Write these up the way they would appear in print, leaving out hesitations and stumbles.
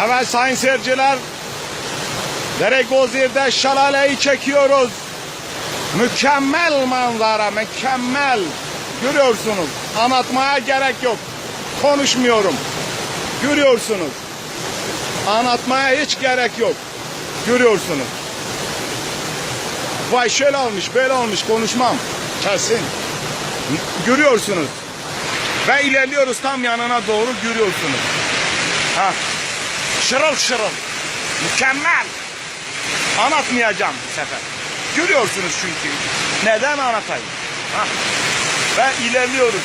Evet sayın seyirciler, Deregozir'de şelaleyi çekiyoruz. Mükemmel manzara, mükemmel. Görüyorsunuz, anlatmaya gerek yok. Konuşmuyorum. Görüyorsunuz. Anlatmaya hiç gerek yok. Görüyorsunuz. Vay şöyle olmuş, böyle olmuş, konuşmam. Kesin. Görüyorsunuz. Ve ilerliyoruz tam yanına doğru, görüyorsunuz. Ha. Şırıl şırıl. Mükemmel. Anlatmayacağım bu sefer. Görüyorsunuz çünkü. Neden anlatayım? Ha. Ve ilerliyoruz.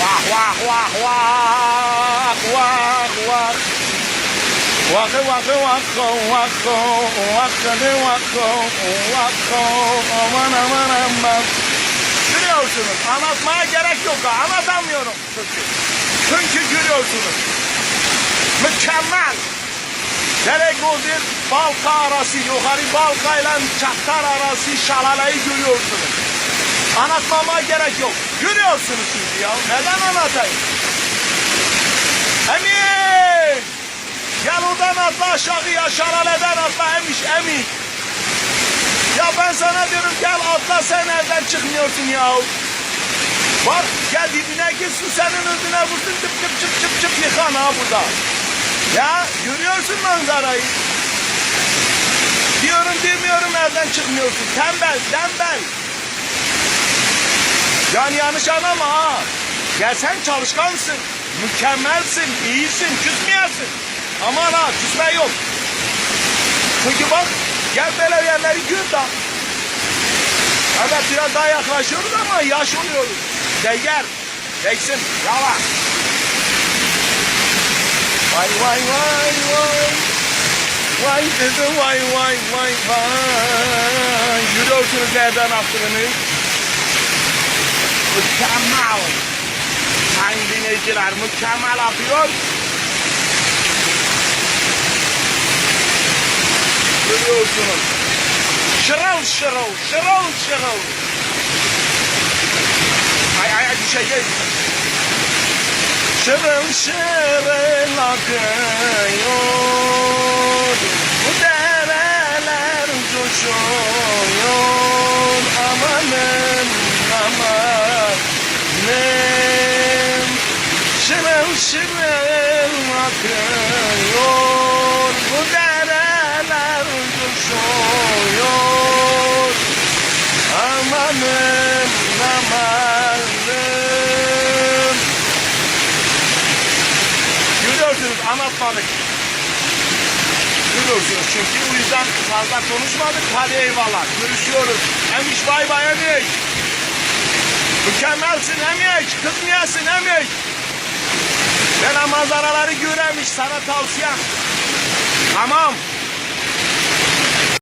Vah vah vah vah vah vah. Vakı vakı vakı vakı vakı vakı vakı aman aman aman. Görüyorsunuz, anlatmaya gerek yok, anlatamıyorum çünkü görüyorsunuz. Mükemmel. Deregozir Balka arası, yukarı Balka ile Çaktar arası şelaleyi görüyorsunuz. Anlatmama gerek yok. Görüyorsunuz çünkü ya. Neden anlatayım? Emin! Gel oradan atla aşağıya, şelaleden atla emin. Ya ben sana diyorum gel atla, sen evden çıkmıyorsun ya. Bak gel dibine git, su senin özüne vursun, çıp yıkan ha burada. Ya görüyorsun manzarayı. Diyorum demiyorum evden çıkmıyorsun. Tembel. Yani yanlış anlama ha. Ya sen çalışkansın, mükemmelsin, iyisin, küsmeyesin. Aman ha, küsme yok. Çünkü bak gel böyle yerleri gör da. Evet biraz daha yaklaşıyoruz ama yaş oluyoruz. Değer. Değsin. Yavaş. Vay vay vay vay. Vay dedim vay vay vay vay. Görüyorsunuz nereden attığını. Mükemmel. Sayın dinleyiciler, mükemmel akıyor. Görüyorsunuz. Şırıl şırıl. Ay düşeceğiz. Şırıl akıyor. Bu dereler coşuyor. Amanım. Şırıl akıyor. Bu dereler coşuyor. Amanım. Görüyorsunuz, anlatmadık. Görüyorsunuz çünkü o yüzden fazla konuşmadık. Hadi eyvallah, görüşüyoruz. Emiş bay bay Emiş. Mükemmelsin Emiş, kızmayasın Emiş. Böyle manzaraları göremiş, sana tavsiyem. Tamam.